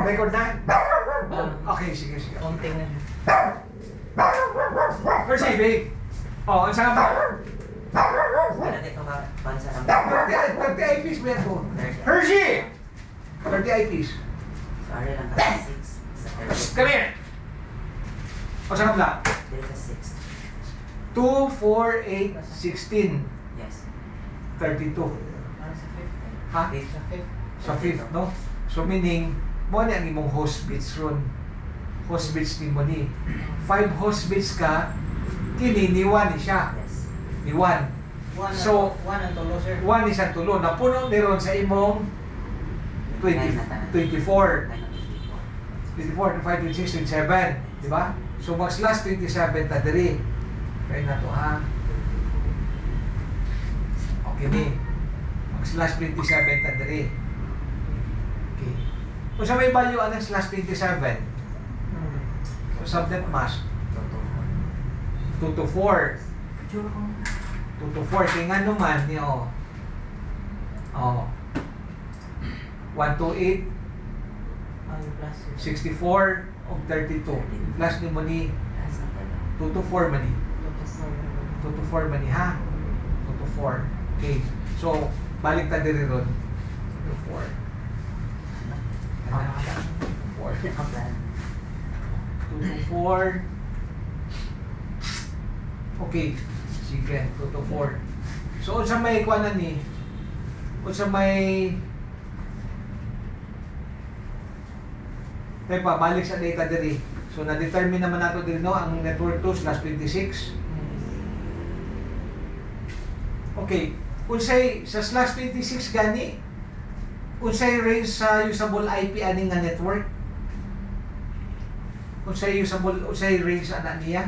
Record na? Okay, sige. Konting na. Hershey, babe. Oh, ang saan ba? Wala dito ba? Bansa lang. 30 eyepiece ba ito? Hershey! 30 eyepiece. Sorry lang kasi 6. Come here! O saan ka ba? Dito sa 6. 2, 4, 8, 16. Yes. 32. Ha? Sa 5th, no? So meaning, mo ni ang imong host beats ron. Host beats ni mo ni. 5 host beats ka, kini ni 1 ni siya. Yes. Ni 1. So, 1 ang tulo, sir. 1 is ang tulo. Napuno ni ron sa imong 24. 24, 25, 26, 27. Diba? So, mas last 27 ta diri. Kaya na to, ha? Okay ni. Mas last 27 ta diri. Okay. Kung sa may value ang slash 27, so subnet mask 2 to 4. 2 to 4. Kaya nga naman niyo, 1 to 8, 64 o 32. Plus ni mo ni 2 to 4 mani. 2 to 4 mani, ha? 2 to 4. Okay. So, balik ta diri ron. 2 to 4. 2 to 4. Okay. Sige, 2 to 4. So, unsa may kuha na ni? Unsa may pa balik sa data diri. So, na-determine naman nato diri, no, ang network 2/26. Okay. Unsay sa /26 gani, unsay range sa usable IP ani nga network? Unsay range ana niya?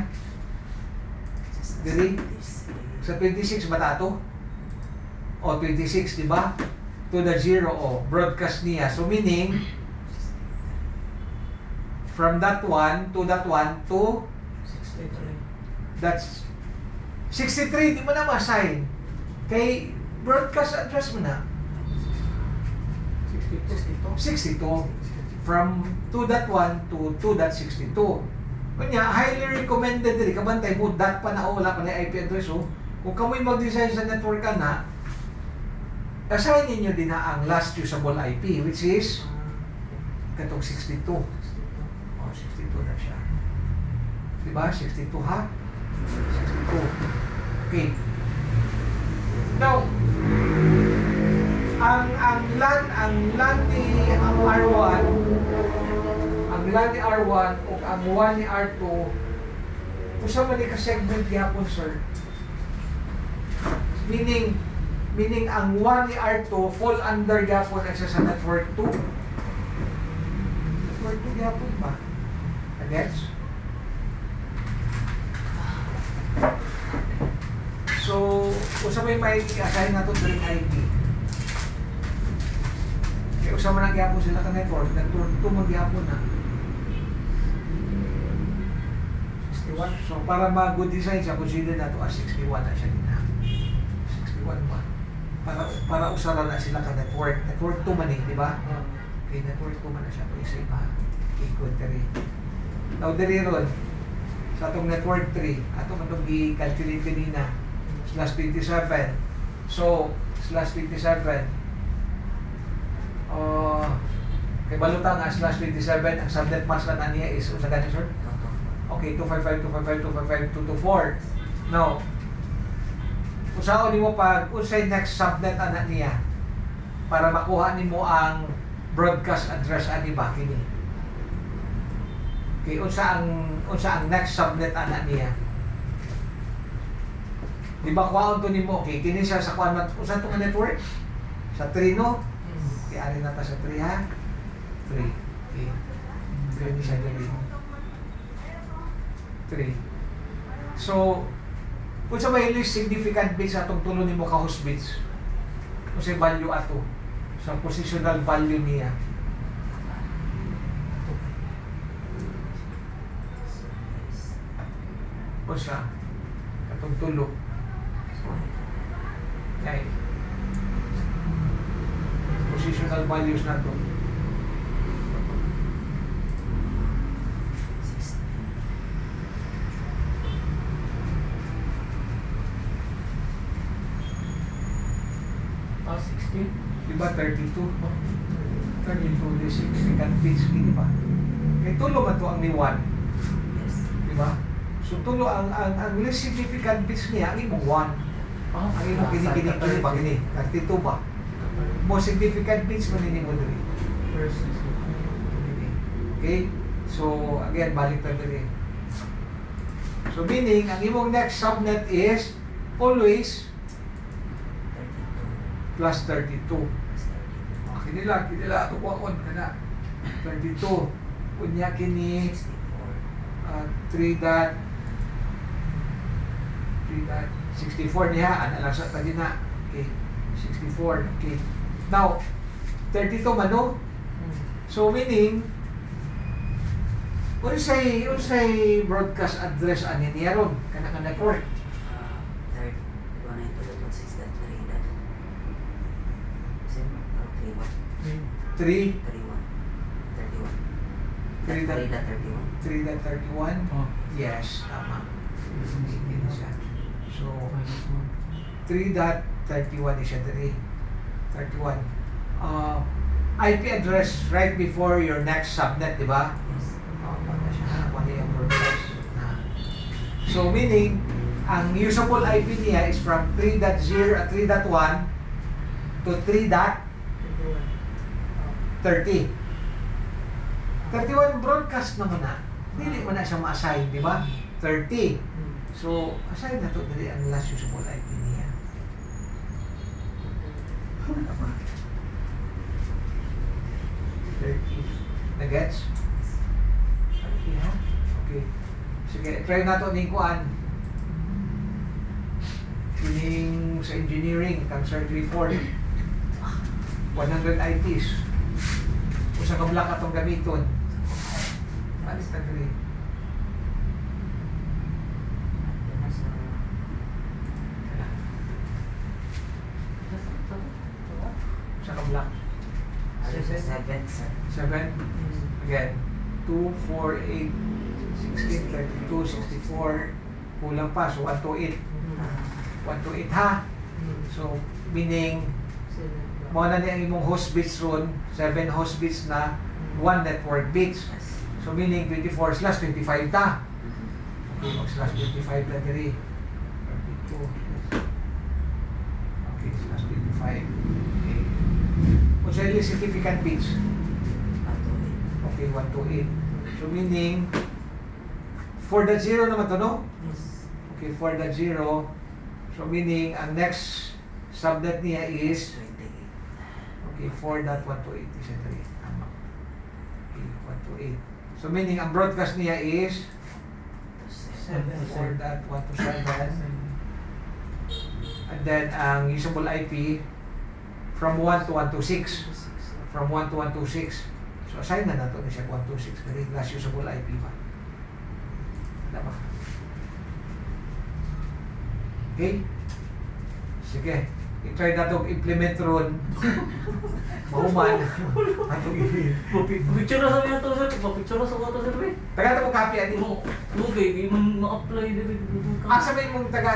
Diri sa 26 ba tato? O 26, di ba? To the 0 o broadcast niya. So meaning from that one to that one to 63. that's 63, di mo na ma-assign. Kay broadcast address mo na 62. From 2.1 to 2.62. Kanya, highly recommended din. Kabantay mo, dot pa na o, wala pa na IP address o. Kung kamoy mag-design sa network ka na, assign ninyo din na ang last usable IP, which is katong 62. Oh, 62 na siya. Diba? 62, ha? 62. Okay. Now, ang LAN ni R1, ang LAN ni R1 o ang 1 ni R2, usa man ni ka-segment gyapon, sir. Meaning ang 1 ni R2 fall under gyapon ang sa network 2. Network 2 gyapon ba? Gets? So, usa may assign nato during IP. Kaya usa man ang gyapon sila ka network 2 man gyapon na. 61. So, para mag-good design siya, consider na to as 61 na siya din, ha? 61 pa. Para usaran na sila ka network. Network 2 man eh, di ba? Okay, network 2 man na siya. Ito isa pa. Equal 3. Now, diri ron, sa itong network 3, ato man itong i-calculate kanina, /27. So, /27, kay balutan nga /27, ang subnet mask na niya is, usa ganyan, sir? Okay, 255, 224. Now, usaon nimo pag unsay next subnet ana niya para makuha nimo ang broadcast address ani ba kini. Okay, unsa ang next subnet ana niya? Di ba kuhaon to nimo? Okay, kini siya sa kuan usa to nga network? Sa 3, no? Okay, ari na ta sa 3, ha? 3. Okay. 3 siya dali. 3. So, kung sa may least significant bits atong tulo nimo ka host bits, kung sa value ato, sa positional value niya, o siya, katong tulo. Okay. Positional values na to. Diba 32? 32 the significant pitch, di ba? Kaya tulo man to ang ni 1. Yes. Di ba? So tulo ang least significant pitch niya, ang imong 1. Ang imong kini ba, kini? 32 ba? Most significant pitch man ni mo diri. Okay? So, again, balik tayo diri. So, meaning, ang imong next subnet is always 32. plus 32. Plus 32. Kinila, ito ko akon, kana. 32. Kunya kini 64. 3 dot 64 niya. Ano lang sa tadi na. Okay. 64. Okay. Now, 32 man, no? So, meaning, unsay broadcast address ani niya ron kana ka network? Third. 192.6.3. Same. 3 31. 31. 3.31. Yes, tama. Hindi na siya. So, 3.31 is siya diri. 31. IP address right before your next subnet, di ba? Yes. Pagka siya nakuha niya yung broadcast na. So, meaning, ang usable IP niya is from 3.1 to 3.30. 31 broadcast naman na. Dili man na siya ma-assign, di ba? 30. So, assign na to dali ang last usable IP niya. Ano ba? 30. Na-gets? Okay, ha? Okay. Sige, try na to ning kuan. Kining sa engineering, kang surgery 4. 100 IPs. Usa ka block atong gamiton. Alis na diri. Usa ka block. 7, sir. 7. Again. 2, 4, 8, 16, 32, 64. Kulang pa. So, 1 to 8. 1 to 8 ha. So, meaning, mo na niya ang imong host bits ron, 7 host bits na 1 network bits. Yes. So, meaning 24/25 ta. Okay, mag/25 na diri. 32. Okay, /25. Okay. Kung sa significant bits, okay, 1 to 8. So, meaning, 4.0 naman to, no? Yes. Okay, 4.0. So, meaning, ang next subnet niya is 28. okay, 4.128 is ito rin. Tama. Okay, 128. So, meaning, ang broadcast niya is 4.127. And then, ang usable IP from 1 to 126. From 1 to 126. So, assign na nato na siya 126. Kasi last usable IP pa. Tama. Okay? Sige. I-try na itong implement ron. Mahuman. Atong Picture na sa mga to, sir. Picture na sa mga to, sir. Taga ito mo copy, ani. Okay, di man ma-apply din. Asa ba yung taga